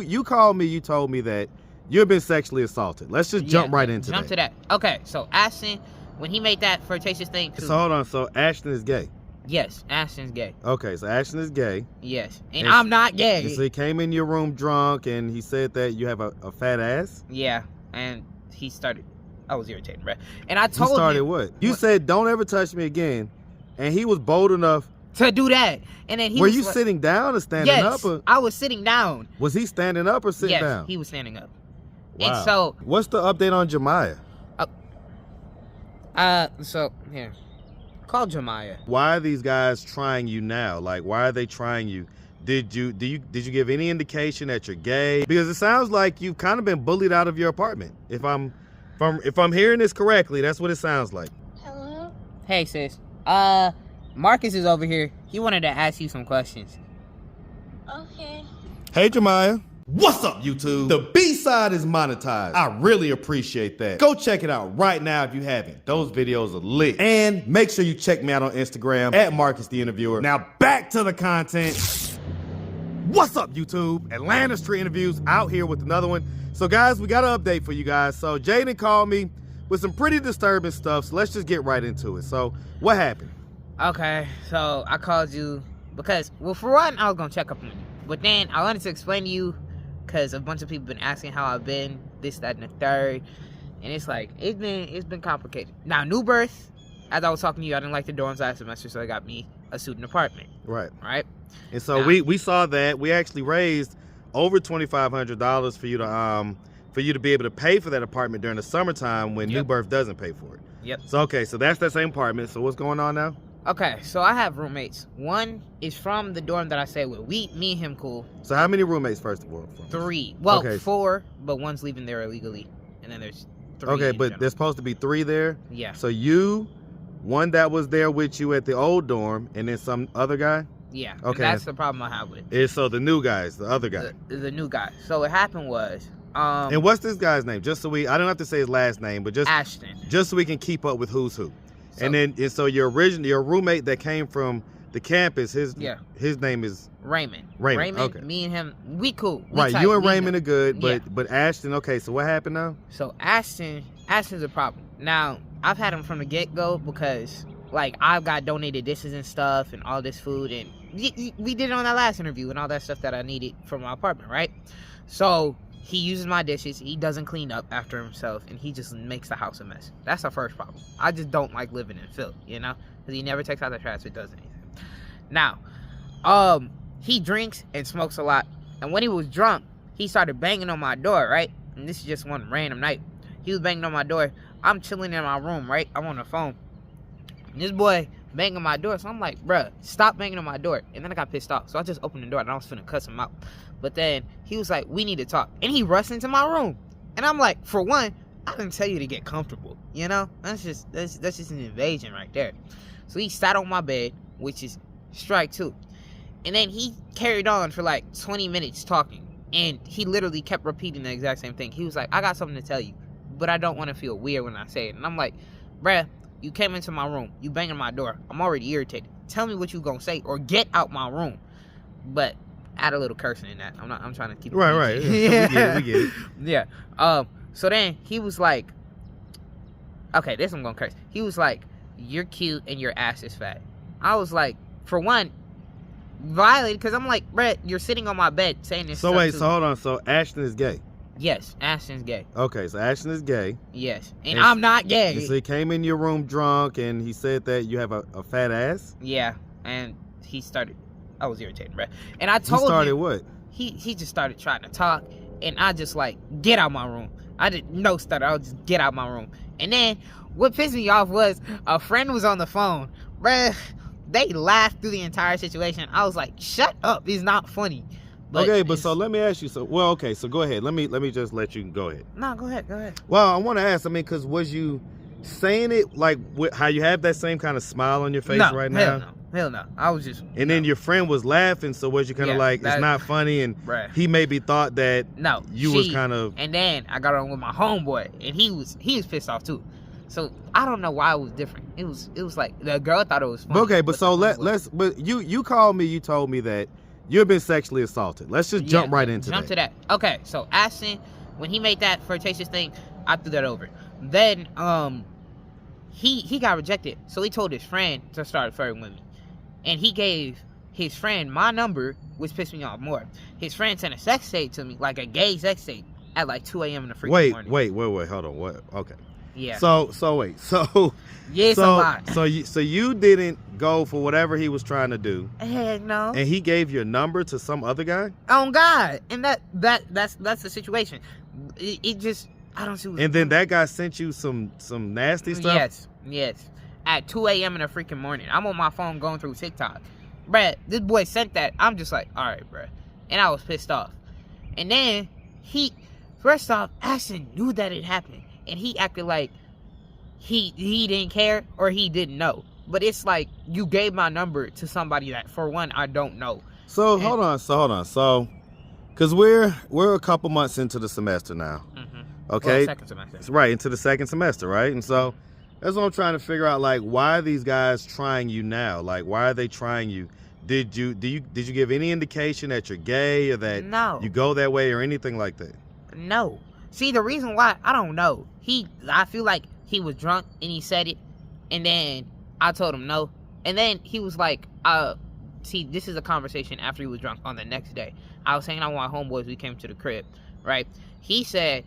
you called me. You told me that you've been sexually assaulted. Let's just jump right into that. Jump to that. Okay, so Ashton, when he made that flirtatious thing too. So hold on. So Ashton is gay. Yes, Ashton's gay. Okay, so Ashton is gay. Yes, and I'm not gay. And so he came in your room drunk, and he said that you have a fat ass. Yeah, and he started. I was irritated, right? And I told him. He started what? You said, "Don't ever touch me again," and he was bold enough to do that. And then he were was you sitting down or standing up? Or? I was sitting down. Was he standing up or sitting down? Yes, he was standing up. Wow. And so, what's the update on Jamiya? So here, call Jamiya. Why are these guys trying you now? Like, why are they trying you? Did you give any indication that you're gay? Because it sounds like you've kind of been bullied out of your apartment. If I'm hearing this correctly, that's what it sounds like. Hello? Hey sis. Marcus is over here. He wanted to ask you some questions. Okay. Hey Jamiya. What's up, YouTube? The B-side is monetized. I really appreciate that. Go check it out right now if you haven't. Those videos are lit. And make sure you check me out on Instagram at Marcus the Interviewer. Now back to the content. What's up, YouTube? Atlanta Street Interviews out here with another one. So guys, we got an update for you guys. So Jaden called me with some pretty disturbing stuff. So let's just get right into it. So what happened? Okay, so I called you because, well, for one, I was gonna check up on you. But then I wanted to explain to you because a bunch of people been asking how I've been, this, that, and the third, and it's like it's been complicated. Now, new birth, as I was talking to you, I didn't like the dorms last semester, so I got me a student apartment. Right. And so now, we saw that we actually raised over $2,500 for you to be able to pay for that apartment during the summertime when new birth doesn't pay for it. Yep. So okay, so that's that same apartment. So what's going on now? Okay, so I have roommates. One is from the dorm that I stay with. Me and him cool. So how many roommates, first of all? 3. Well, okay. 4, but one's leaving there illegally. And then there's 3. Okay, but there's supposed to be 3 there? Yeah. So you, one that was there with you at the old dorm, and then some other guy? Yeah. Okay. That's the problem I have with it. It's so the new guys, the other guy. The new guy. So what happened was... and what's this guy's name? Just so I don't have to say his last name, but just... Ashton. Just so we can keep up with who's who. So, and so your roommate that came from the campus, his name is Raymond. Raymond. Okay. Me and him, we cool. Right, you and Raymond are good, but Ashton. Okay, so what happened now? So Ashton's a problem. Now I've had him from the get-go because like I've got donated dishes and stuff and all this food, and we did it on that last interview and all that stuff that I needed from my apartment, right? So he uses my dishes, he doesn't clean up after himself, and he just makes the house a mess. That's our first problem. I just don't like living in filth, you know? Because he never takes out the trash or does anything. Now, he drinks and smokes a lot. And when he was drunk, he started banging on my door, right? And this is just one random night. He was banging on my door. I'm chilling in my room, right? I'm on the phone. And this boy banging on my door. So I'm like, bruh, stop banging on my door. And then I got pissed off. So I just opened the door and I was finna cuss him out. But then he was like, we need to talk. And he rushed into my room. And I'm like, for one, I didn't tell you to get comfortable. You know? That's just an invasion right there. So he sat on my bed, which is strike 2. And then he carried on for like 20 minutes talking. And he literally kept repeating the exact same thing. He was like, I got something to tell you, but I don't want to feel weird when I say it. And I'm like, bruh, you came into my room. You banging my door. I'm already irritated. Tell me what you gonna say or get out my room. But add a little cursing in that. I'm trying to keep it right. Yeah. We get it. Yeah. So then he was like, okay, this I'm gonna curse. He was like, you're cute and your ass is fat. I was like, for one, violated, because I'm like, Brett, you're sitting on my bed saying this. So wait, so hold on. So Ashton is gay? Yes, Ashton's gay. Okay, so Ashton is gay. Yes, and I'm not gay. So he came in your room drunk, and he said that you have a fat ass? Yeah, and he started, I was irritated, Brett. And I told him. He started what? He just started trying to talk, and I just like, get out my room. I didn't no stutter, I would just get out my room. And then, what pissed me off was, a friend was on the phone. Bruh, they laughed through the entire situation. I was like, shut up, it's not funny. But okay, but so let me ask you, so go ahead. Let me just let you go ahead. No, go ahead. Well, I want to ask, because was you saying it like how you have that same kind of smile on your face right now? Hell no. I was just... And then your friend was laughing, so was you kind of like, it's not funny, and he maybe thought that you was kind of... And then I got on with my homeboy, and he was pissed off too. So I don't know why it was different. It was like the girl thought it was funny. Okay, but so but you called me, you told me that You've been sexually assaulted. Let's just jump right into Jump to that. Okay, so Ashton, when he made that flirtatious thing, I threw that over. Then he got rejected, so he told his friend to start flirting with me, and he gave his friend my number, which pissed me off more. His friend sent a sex tape to me, like a gay sex tape, at like 2 a.m. in the freaking morning. Wait, hold on. What? Okay. Yeah. So wait. Yeah, it's a lot. So you didn't go for whatever he was trying to do. Heck no. And he gave your number to some other guy? Oh God. And that's the situation. It just, I don't see what's And then that guy sent you some nasty stuff? Yes. At 2 a.m. in the freaking morning. I'm on my phone going through TikTok. Bruh, this boy sent that. I'm just like, alright, bruh. And I was pissed off. And then first off, Ashton knew that it happened. And he acted like he didn't care or he didn't know. But it's like, you gave my number to somebody that, for one, I don't know. So hold on. So, because we're a couple months into the semester now. Okay? Well, second semester. Right, into the second semester, right? And so that's what I'm trying to figure out, like, why are these guys trying you now? Like, why are they trying you? Did you give any indication that you're gay or that you go that way or anything like that? No. See, the reason why, I don't know. I feel like he was drunk and he said it, and then I told him no. And then he was like, see, this is a conversation after he was drunk on the next day. I was hanging out with my homeboys, we came to the crib, right? He said,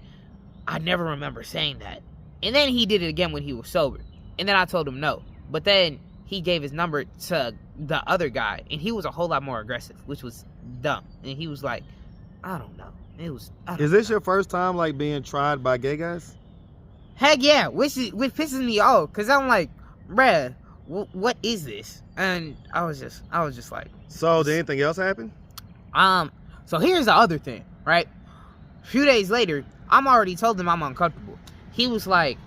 I never remember saying that. And then he did it again when he was sober. And then I told him no. But then he gave his number to the other guy, and he was a whole lot more aggressive, which was dumb. And he was like, I don't know. Is this your first time, like, being tried by gay guys? Heck yeah, which pisses me off, because I'm like, bruh, what is this? And I was just like. So did anything else happen? So here's the other thing, right? A few days later, I'm already told him I'm uncomfortable. He was like,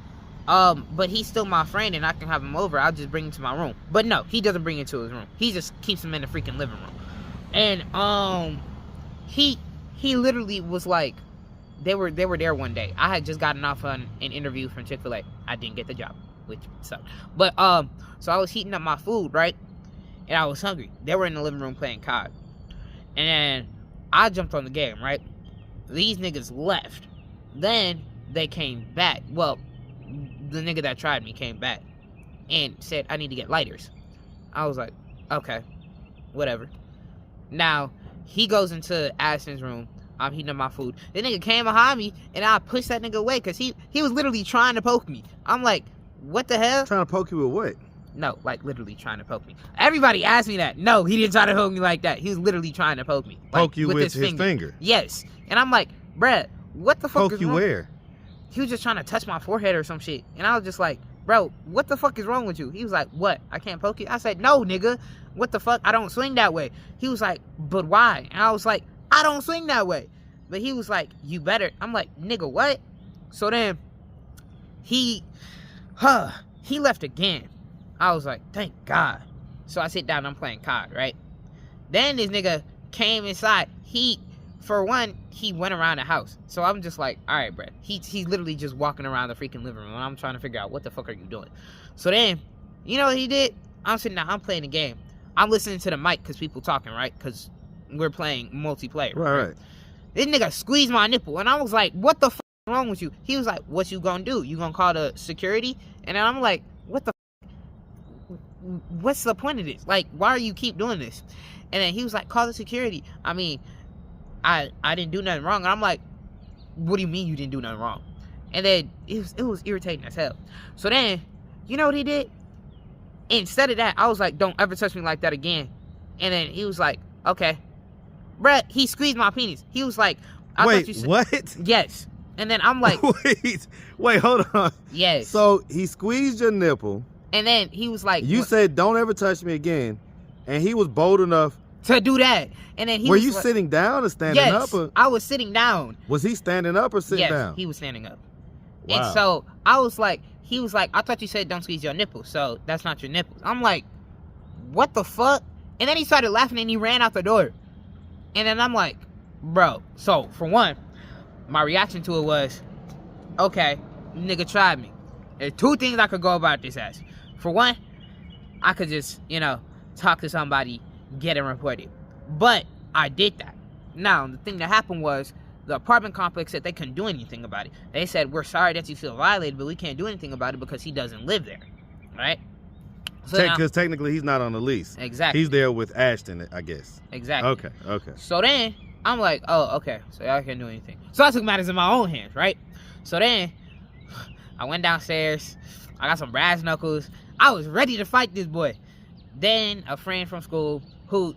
but he's still my friend and I can have him over. I'll just bring him to my room. But no, he doesn't bring him to his room. He just keeps him in the freaking living room. And he literally was like, they were there one day. I had just gotten off on an interview from Chick-fil-A. I didn't get the job, which sucked. But so I was heating up my food, right? And I was hungry. They were in the living room playing COD. And then I jumped on the game, right? These niggas left. Then they came back. Well, the nigga that tried me came back and said, I need to get lighters. I was like, okay, whatever. Now, he goes into Ashton's room. I'm heating up my food. The nigga came behind me, and I pushed that nigga away because he was literally trying to poke me. I'm like, what the hell? Trying to poke you with what? No, like literally trying to poke me. Everybody asked me that. No, he didn't try to poke me like that. He was literally trying to poke me. Poke you with his finger? Yes. And I'm like, bruh, what the fuck is wrong? Poke you where? He was just trying to touch my forehead or some shit. And I was just like, bro, what the fuck is wrong with you? He was like, what? I can't poke you? I said, no, nigga. What the fuck? I don't swing that way. He was like, but why? And I was like, I don't swing that way. But he was like, you better. I'm like, nigga, what? So then, he left again. I was like, thank God. So I sit down, I'm playing COD, right? Then this nigga came inside. For one, he went around the house. So I'm just like, all right, bro. He's literally just walking around the freaking living room. And I'm trying to figure out what the fuck are you doing. So then, you know what he did? I'm sitting down, I'm playing the game. I'm listening to the mic because people talking, right? Because we're playing multiplayer. Right. This nigga squeezed my nipple. And I was like, what the fuck is wrong with you? He was like, what you gonna do? You gonna call the security? And then I'm like, what the fuck? What's the point of this? Like, why do you keep doing this? And then he was like, call the security. I mean, I didn't do nothing wrong. And I'm like, what do you mean you didn't do nothing wrong? And then it was irritating as hell. So then, you know what he did? Instead of that, I was like, don't ever touch me like that again. And then he was like, okay. Bruh, he squeezed my penis. He was like, wait, what? Yes. And then I'm like, wait, hold on. Yes. So he squeezed your nipple. And then he was like, you said, don't ever touch me again. And he was bold enough to do that. And then were you sitting down or standing up? Or? I was sitting down. Was he standing up or sitting down? Yes, he was standing up. Wow. And so I was like, he was like, I thought you said don't squeeze your nipples, so that's not your nipples. I'm like, what the fuck? And then he started laughing and he ran out the door. And then I'm like, bro. So for one, my reaction to it was, okay, nigga tried me. There's two things I could go about this as. For one, I could just, talk to somebody, get him reported. But I did that. Now, the thing that happened was the apartment complex said they couldn't do anything about it. They said, we're sorry that you feel violated, but we can't do anything about it because he doesn't live there, right? Because technically he's not on the lease. Exactly. He's there with Ashton, I guess. Exactly. Okay. So then, I'm like, oh, okay, so y'all can't do anything. So I took matters in my own hands, right? So then, I went downstairs. I got some brass knuckles. I was ready to fight this boy. Then, a friend from school who...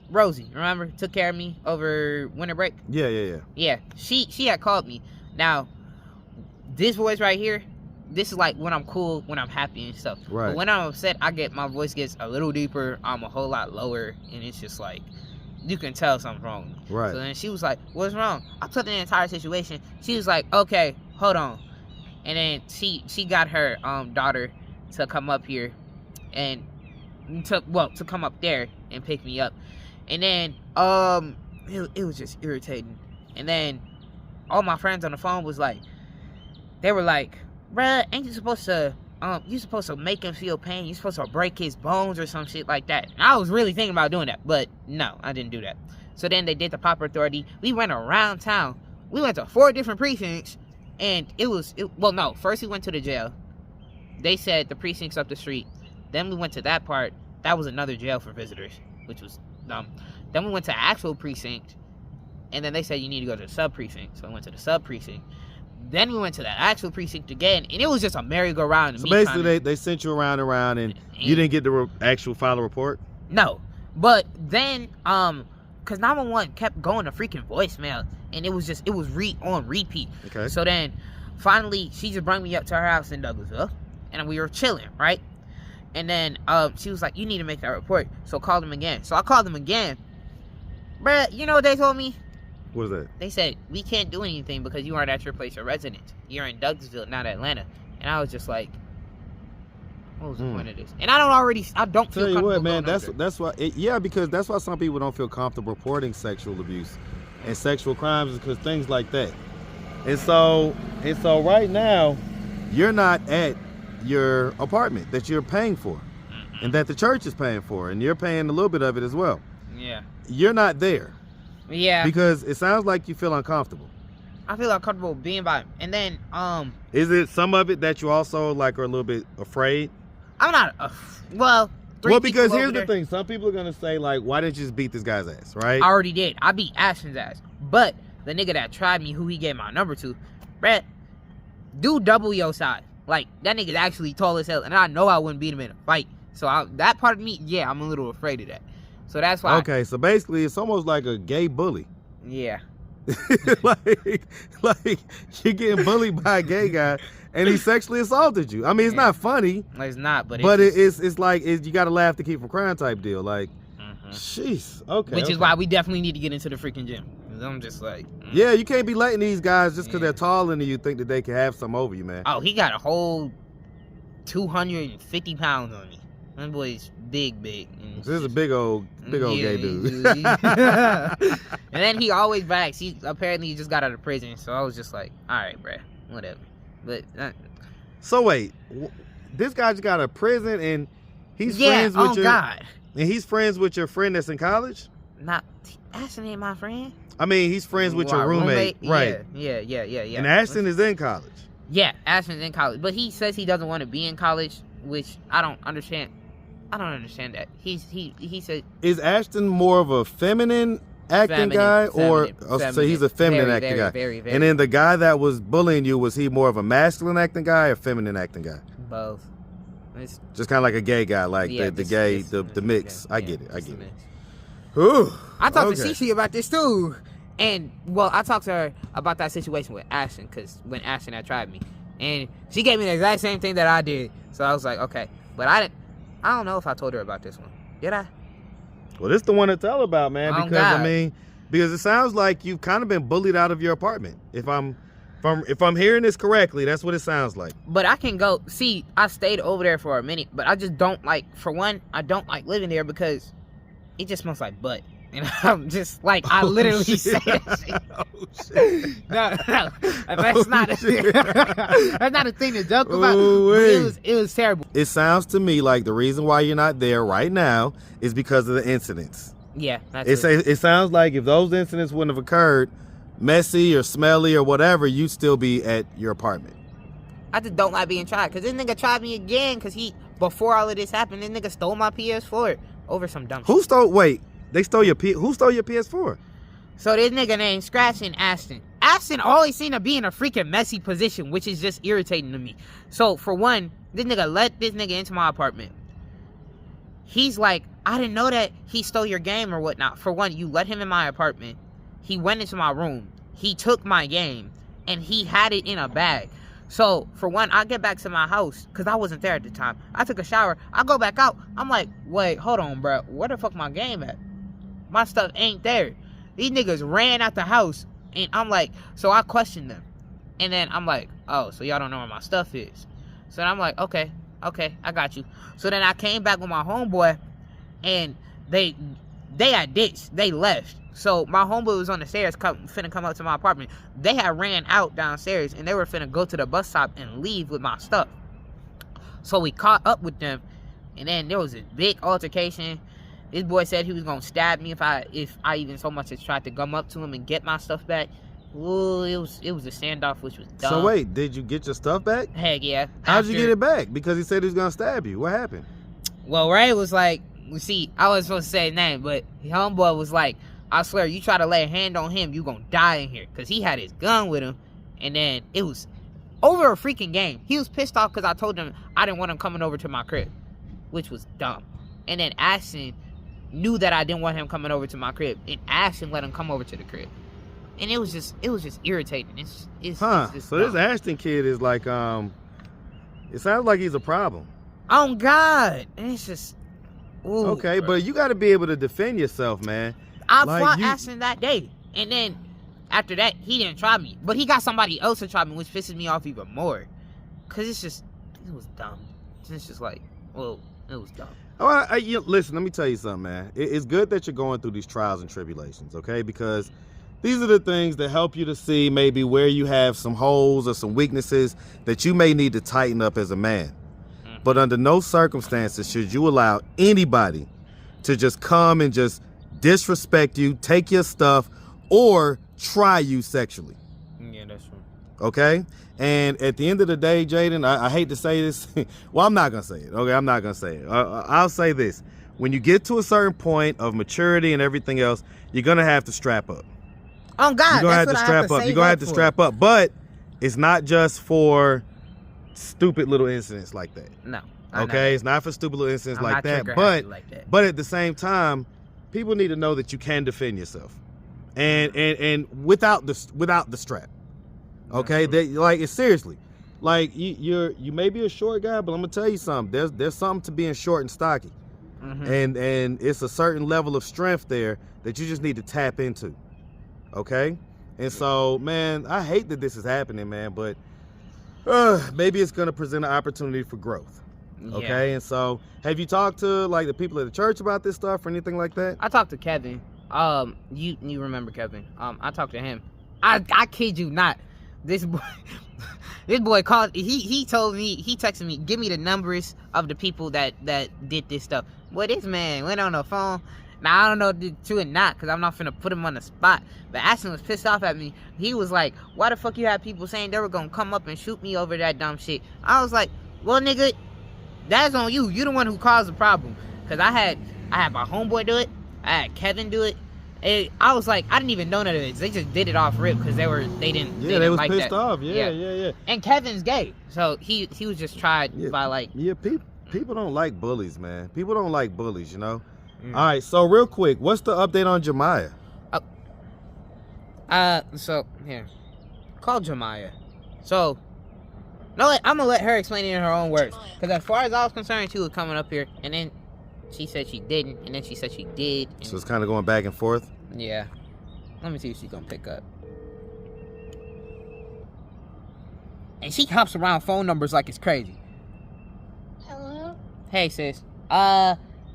Rosie, remember, took care of me over winter break? Yeah. She had called me. Now, this voice right here, this is like when I'm cool, when I'm happy and stuff. Right. But when I'm upset, my voice gets a little deeper. I'm a whole lot lower, and it's just like, you can tell something's wrong. Right. So then she was like, what's wrong? I told her the entire situation. She was like, okay, hold on. And then she got her daughter to come up here and to come up there and pick me up. And then, it was just irritating. And then, all my friends on the phone they were like, bruh, ain't you supposed to make him feel pain? You supposed to break his bones or some shit like that. And I was really thinking about doing that, but no, I didn't do that. So then they did the proper authority. We went around town. We went to 4 different precincts, and first we went to the jail. They said the precinct's up the street. Then we went to that part. That was another jail for visitors, which was dumb. Then we went to actual precinct, and then they said you need to go to the sub precinct. So I went to the sub precinct. Then we went to that actual precinct again, and it was just a merry-go-round. So basically, they sent you around, and you didn't get to actual file a report? No, but then because 911 kept going to freaking voicemail, and it was on repeat. Okay. So then finally she just brought me up to her house in Douglasville, and we were chilling, right? And then she was like, you need to make that report. So call them again. So I called them again. Bruh, you know what they told me? What is that? They said, we can't do anything because you aren't at your place of residence. You're in Douglasville, not Atlanta. And I was just like, what was the point of this? And I don't feel comfortable. What, man, that's why, because that's why some people don't feel comfortable reporting sexual abuse and sexual crimes, because things like that. And so right now, you're not at your apartment that you're paying for, and that the church is paying for, and you're paying a little bit of it as well. Yeah. You're not there. Yeah. Because it sounds like you feel uncomfortable. I feel uncomfortable being by him. And then, is it some of it that you also like are a little bit afraid? I'm not, because here's the thing. Some people are going to say, like, why didn't you just beat this guy's ass, right? I already did. I beat Ashton's ass. But the nigga that tried me, who he gave my number to, Brett, do double your size. Like, that nigga's actually tall as hell, and I know I wouldn't beat him in a fight. So that part of me, yeah, I'm a little afraid of that. So that's why. Okay, so basically it's almost like a gay bully. Yeah. like you're getting bullied by a gay guy, and he sexually assaulted you. I mean, it's not funny. It's not, but it's like you got to laugh to keep from crying type deal. Like, jeez. Okay. Which is why we definitely need to get into the freaking gym. I'm just like, yeah, you can't be letting these guys just because they're taller than you think that they can have some over you, man. Oh, he got a whole 250 pounds on me. That boy's big. This is a big old gay dude. And then he always brags. He apparently just got out of prison. So I was just like, all right, bruh, whatever. But so wait, this guy just got out of prison, and he's friends with God. And he's friends with your friend that's in college? Not Ashton ain't my friend. I mean, he's friends with your roommate, right? Yeah. And Ashton is in college. Yeah, Ashton's in college, but he says he doesn't want to be in college, which I don't understand. I don't understand that. He said, is Ashton more of a feminine acting guy, or so he's a feminine acting guy? Very. And then the guy that was bullying you, was he more of a masculine acting guy or feminine acting guy? Both. It's just kind of like a gay guy, like the mix. I get it. Ooh, I talked to Cece about this too, and I talked to her about that situation with Ashton, because when Ashton had tried me, and she gave me the exact same thing that I did. So I was like, okay, but I don't know if I told her about this one. Did I? Well, this is the one to tell about, man, because because it sounds like you've kind of been bullied out of your apartment. If I'm hearing this correctly, that's what it sounds like. But I can go see. I stayed over there for a minute, but I just don't like. For one, I don't like living there because it just smells like butt. And I'm just like, I literally say that shit. Oh, shit. No, that's not a thing to joke about. It was terrible. It sounds to me like the reason why you're not there right now is because of the incidents. Yeah, that's It sounds like if those incidents wouldn't have occurred, messy or smelly or whatever, you'd still be at your apartment. I just don't like being tried, because this nigga tried me again, because before all of this happened, this nigga stole my PS4 over some dumb shit. Who stole your PS4? So this nigga named Scratch and Ashton. Ashton always seemed to be in a freaking messy position, which is just irritating to me. So for one, this nigga let this nigga into my apartment. He's like, I didn't know that he stole your game or whatnot. For one, you let him in my apartment. He went into my room. He took my game, and he had it in a bag. So, for one, I get back to my house, because I wasn't there at the time. I took a shower. I go back out. I'm like, wait, hold on, bro. Where the fuck my game at? My stuff ain't there. These niggas ran out the house, and I'm like, so I questioned them. And then I'm like, oh, so y'all don't know where my stuff is. So then I'm like, okay, I got you. So then I came back with my homeboy, and they had ditched. They left. So my homeboy was on the stairs finna come up to my apartment. They had ran out downstairs, and they were finna go to the bus stop and leave with my stuff. So we caught up with them, and then there was a big altercation. This boy said he was gonna stab me if I even so much as tried to come up to him and get my stuff back. Ooh, it was a standoff, which was dumb. So wait, did you get your stuff back? Heck yeah. How'd you get it back? Because he said he was gonna stab you. What happened? Well, Ray was like, I wasn't supposed to say his name, but his homeboy was like, I swear, you try to lay a hand on him, you gonna die in here. Because he had his gun with him, and then it was over a freaking game. He was pissed off because I told him I didn't want him coming over to my crib, which was dumb. And then Ashton knew that I didn't want him coming over to my crib, and Ashton let him come over to the crib. And it was just irritating. It's so dumb. this Ashton kid is like, it sounds like he's a problem. Oh, God. And it's just, ooh. Okay, bro. But you got to be able to defend yourself, man. I fought Ashton that day, and then after that, he didn't try me. But he got somebody else to try me, which pisses me off even more. Because it was dumb. It's just like, well, it was dumb. Listen, let me tell you something, man. It's good that you're going through these trials and tribulations, okay? Because these are the things that help you to see maybe where you have some holes or some weaknesses that you may need to tighten up as a man. But under no circumstances should you allow anybody to just come and just disrespect you, take your stuff, or try you sexually. Yeah, that's true. Okay? And at the end of the day, Jaden, I hate to say this. Well, I'm not going to say it. Okay, I'm not going to say it. I'll say this. When you get to a certain point of maturity and everything else, you're going to have to strap up. Oh, God, you're going to have to strap up. You're going to have to strap up. But it's not just for stupid little incidents like that. No. Okay? It's not for stupid little incidents like that. But at the same time, people need to know that you can defend yourself, and without the strap. Okay, it's seriously, like you may be a short guy, but I'm gonna tell you something. There's something to being short and stocky, and it's a certain level of strength there that you just need to tap into. Okay, and so, man, I hate that this is happening, man, but maybe it's gonna present an opportunity for growth. Okay, yeah. And so have you talked to like the people at the church about this stuff or anything like that? I talked to Kevin. You remember Kevin? I talked to him. I kid you not. This boy called. He told me, he texted me, give me the numbers of the people that did this stuff. Boy, this man went on the phone. Now I don't know if it's true or not, because I'm not finna put him on the spot. But Ashton was pissed off at me. He was like, why the fuck you have people saying they were gonna come up and shoot me over that dumb shit? I was like, well, nigga, that's on you. You the one who caused the problem. Because I had my homeboy do it. I had Kevin do it. I was like, I didn't even know none of this. They just did it off rip because they was like pissed that. Off. Yeah. And Kevin's gay, so he was just tried by like. Yeah, people don't like bullies, man. People don't like bullies, you know. All right, so real quick, what's the update on Jamiya? So here, call Jamiya. So, no, I'm gonna let her explain it in her own words. Because as far as I was concerned, she was coming up here, and then she said she didn't, and then she said she did. So it's kind of going back and forth? Yeah. Let me see if she's gonna pick up. And she hops around phone numbers like it's crazy. Hello? Hey, sis.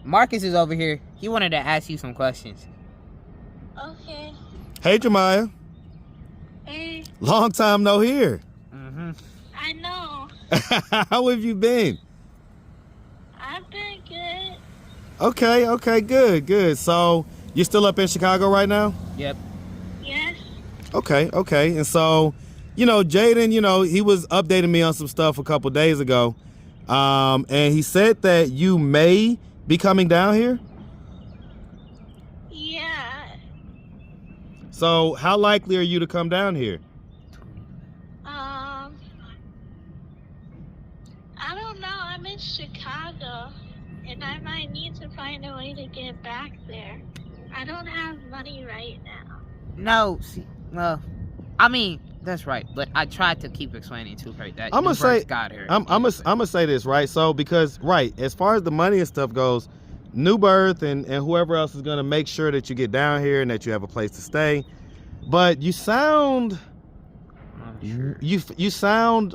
Marcus is over here. He wanted to ask you some questions. Okay. Hey, Jamiya. Hey. Long time no hear. I know. How have you been? I've been good. Okay, good. So You're still up in Chicago right now? Yep. Yes. Okay, okay. And so, you know, Jaden, you know, he was updating me on some stuff a couple days ago. And he said that you may be coming down here. Yeah. So how likely are you to come down here? I don't know. I'm in Chicago, and I might need to find a way to get back there. I don't have money right now. No, see, well, I mean, that's right. But I tried to keep explaining to her that I'm gonna say, got her. I'm gonna say this, right? So because, right, as far as the money and stuff goes, New Birth and whoever else is gonna make sure that you get down here and that you have a place to stay. But you sound, Sure. you sound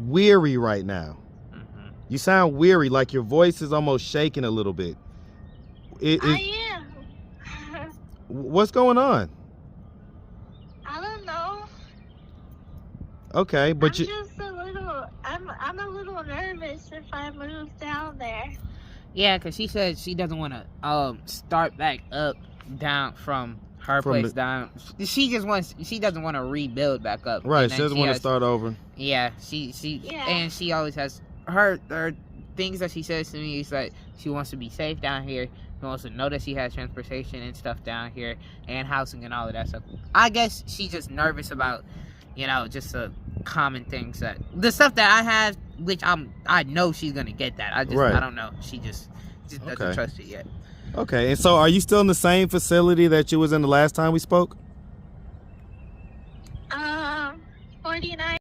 weary right now. Mm-hmm. You sound weary, like your voice is almost shaking a little bit. I am. What's going on? I don't know. Okay, but I'm just a little. I'm a little nervous if I move down there. Yeah, because she said she doesn't want to start back up down from her place down. She doesn't want to rebuild back up. Right, she doesn't want to start over. Yeah, Yeah. and she always has her things that she says to me is that she wants to be safe down here. She wants to know that she has transportation and stuff down here and housing and all of that stuff. I guess she's just nervous about, you know, just the common things that the stuff that I have, which I know she's gonna get that. I don't know. She just doesn't trust it yet. Okay, and so are you still in the same facility that you was in the last time we spoke? 49.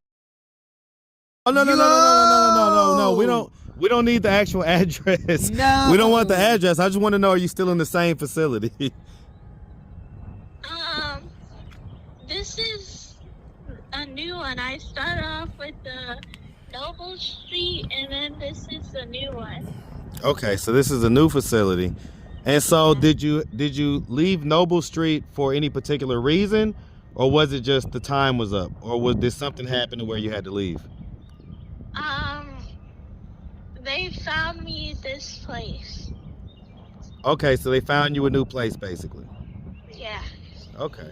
Oh no. We don't need the actual address. No. We don't want the address. I just want to know, are you still in the same facility? This is a new one. I started off with the Noble Street, and then this is the new one. Okay, so this is a new facility. And so did you leave Noble Street for any particular reason, or was it just the time was up, or did something happen to where you had to leave? They found me this place. Okay, so they found you a new place, basically. Yeah. Okay.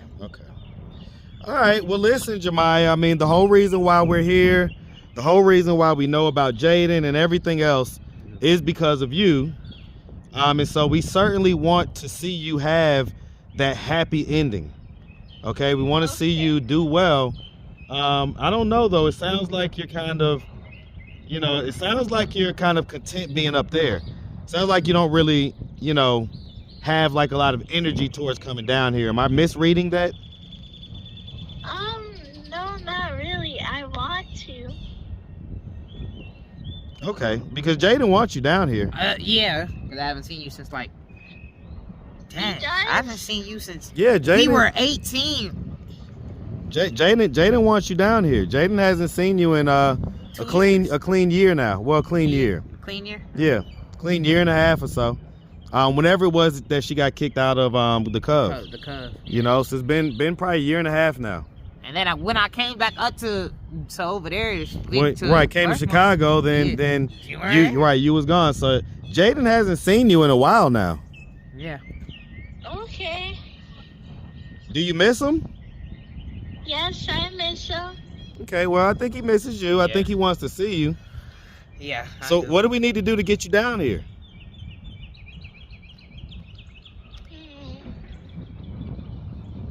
All right, well, listen, Jamiya, I mean, the whole reason why we're here, the whole reason why we know about Jaden and everything else is because of you. And so we certainly want to see you have that happy ending. Okay, we want to see you do well. I don't know, though. It sounds like you're kind of, you know, it sounds like you're kind of content being up there. Sounds like you don't really, you know, have like a lot of energy towards coming down here. Am I misreading that? No, not really. I want to. Okay, because Jaden wants you down here. Yeah, because I haven't seen you since like, dang, I haven't seen you since Jaden. we were 18. Jaden wants you down here. Jaden hasn't seen you in a clean year now. Well, clean year. Clean year? Yeah, clean year and a half or so. Whenever it was that she got kicked out of the Cubs. Oh, the Cubs. You know, so it's been probably a year and a half now. And then when I came back up to over there, Came to Chicago, then you was gone. So Jaden hasn't seen you in a while now. Yeah. Okay. Do you miss him? Yes, I miss him. Okay, well, I think he misses you. I think he wants to see you. Yeah. So what do we need to do to get you down here?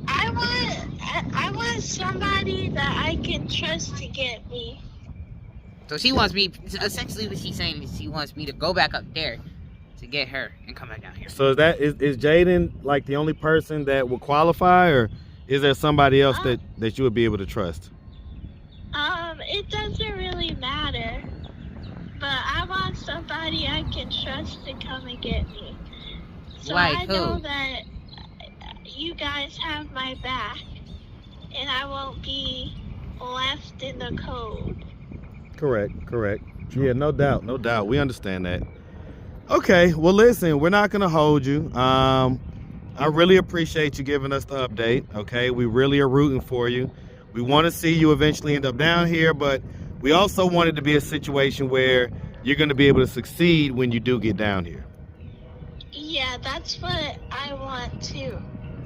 I want somebody that I can trust to get me. So she wants me, essentially what she's saying is she wants me to go back up there to get her and come back down here. So is Jaden like the only person that will qualify, or is there somebody else that you would be able to trust? It doesn't really matter. But I want somebody I can trust to come and get me. So Like I know who? that you guys have my back, and I won't be left in the cold. Correct. Yeah, no doubt. We understand that. Okay, well, listen, we're not gonna hold you. I really appreciate you giving us the update. Okay, we really are rooting for you. We want to see you eventually end up down here, but we also want it to be a situation where you're going to be able to succeed when you do get down here. Yeah, that's what I want too.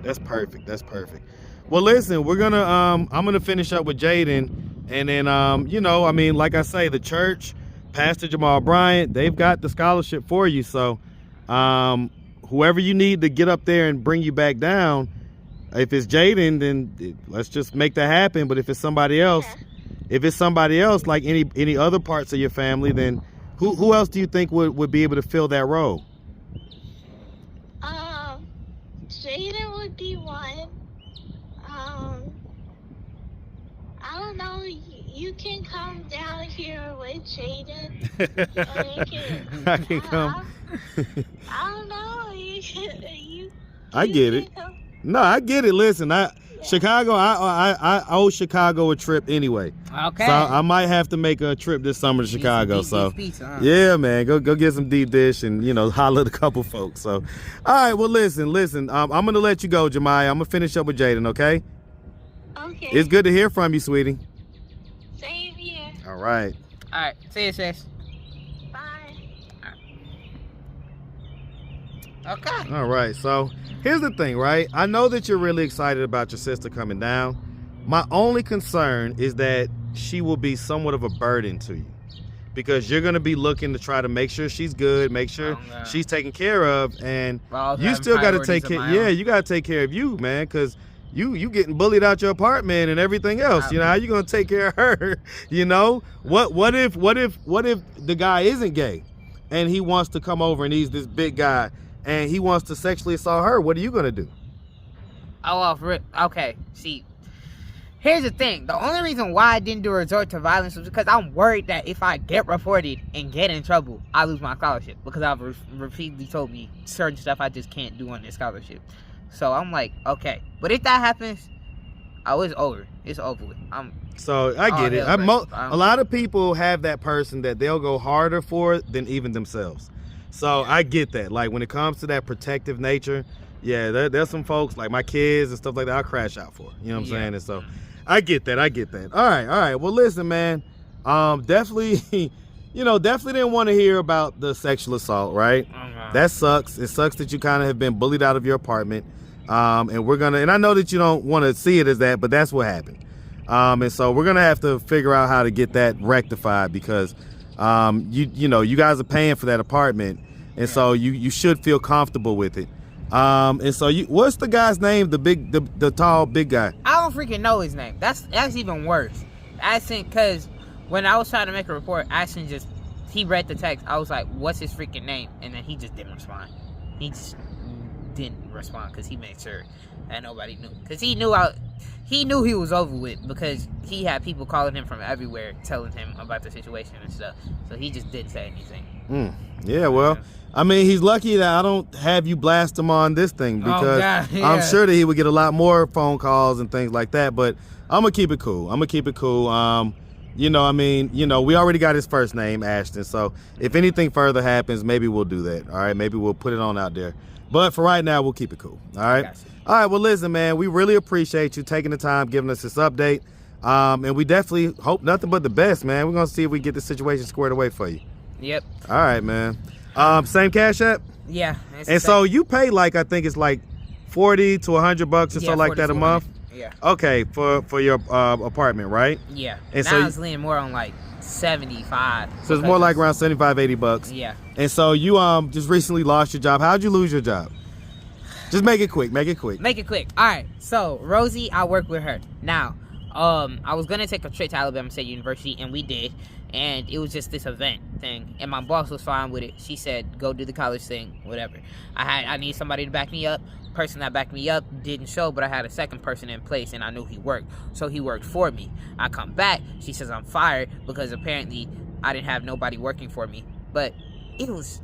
That's perfect. That's perfect. Well, listen, we're gonna I'm gonna finish up with Jaden, and then you know, I mean, like I say, the church, Pastor Jamal Bryant, they've got the scholarship for you. So, whoever you need to get up there and bring you back down, if it's Jaden, then let's just make that happen. But if it's somebody else, like any other parts of your family, then who else do you think would be able to fill that role? Jaden would be one. I don't know. You can come down here with Jaden. I can come. I don't know. I get it. No, I get it. Listen, Chicago. I owe Chicago a trip anyway. Okay. So I might have to make a trip this summer to Chicago. So pizza, huh? yeah, man, go get some deep dish and holler at a couple folks. So, all right. Well, listen. I'm gonna let you go, Jamiya. I'm gonna finish up with Jaden. Okay. Okay. It's good to hear from you, sweetie. Same here. All right. All right. See you, sis. Bye. Okay. All right. So here's the thing, right? I know that you're really excited about your sister coming down. My only concern is that she will be somewhat of a burden to you, because you're going to be looking to try to make sure she's good, make sure she's taken care of, and you still got to take care. Yeah, you got to take care of you, man, because you getting bullied out your apartment and everything else. How you going to take care of her? What if the guy isn't gay and he wants to come over and he's this big guy and he wants to sexually assault her? What are you going to do? Okay, see, here's the thing. The only reason why I didn't resort to violence was because I'm worried that if I get reported and get in trouble, I lose my scholarship, because I've repeatedly told me certain stuff I just can't do on this scholarship. So I'm like, okay. But if that happens, it's over. It's over with. So I get it. A lot of people have that person that they'll go harder for than even themselves. So I get that. Like when it comes to that protective nature, yeah, there's some folks like my kids and stuff like that I'll crash out for. You know what I'm saying? And so I get that. All right. Well, listen, man. Definitely, definitely didn't want to hear about the sexual assault, right? That sucks. It sucks that you kind of have been bullied out of your apartment. And I know that you don't want to see it as that, but that's what happened. And so we're going to have to figure out how to get that rectified, because, you guys are paying for that apartment. And so you should feel comfortable with it. And so what's the guy's name? The tall, big guy. I don't freaking know his name. That's even worse. Because when I was trying to make a report, he read the text. I was like, what's his freaking name? And then he just didn't respond. He just didn't respond because he made sure that nobody knew. Because he knew he was over with, because he had people calling him from everywhere telling him about the situation and stuff. So he just didn't say anything. Yeah, well, I mean, he's lucky that I don't have you blast him on this thing, because I'm sure that he would get a lot more phone calls and things like that. But I'm going to keep it cool. We already got his first name, Ashton. So if anything further happens, maybe we'll do that. All right. Maybe we'll put it on out there. But for right now, we'll keep it cool. All right. All right. Well, listen, man, we really appreciate you taking the time, giving us this update. And we definitely hope nothing but the best, man. We're going to see if we get the situation squared away for you. Yep. All right, man. Same Cash App? Yeah. And so you pay I think it's like $40 to $100 or so like that a month? Yeah. Okay, for your apartment, right? Yeah. And now so it's leaning more on like 75. So it's more like around $75-$80. Yeah. And so you just recently lost your job. How'd you lose your job? Just make it quick. Make it quick. All right. So Rosie, I work with her now. I was gonna take a trip to Alabama State University, and we did, and it was just this event thing, and my boss was fine with it. She said, go do the college thing, whatever. I need somebody to back me up. Person that backed me up didn't show, but I had a second person in place, and I knew he worked, so he worked for me. I come back, she says I'm fired because apparently I didn't have nobody working for me. But it was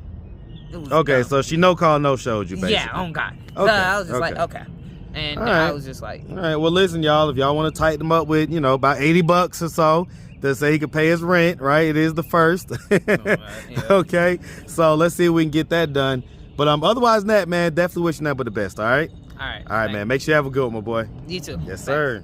okay, dumb. So she no call, no showed you, basically. Yeah, on God. Okay. So I was just like, okay. And I was just like, all right, well, listen, y'all, if y'all want to tighten him up with, about $80 or so to say he could pay his rent, right? It is the first. Okay, so let's see if we can get that done. But otherwise than that, man, definitely wishing nothing but the best, all right? All right. All right, man. Make sure you have a good one, my boy. You too. Yes, sir.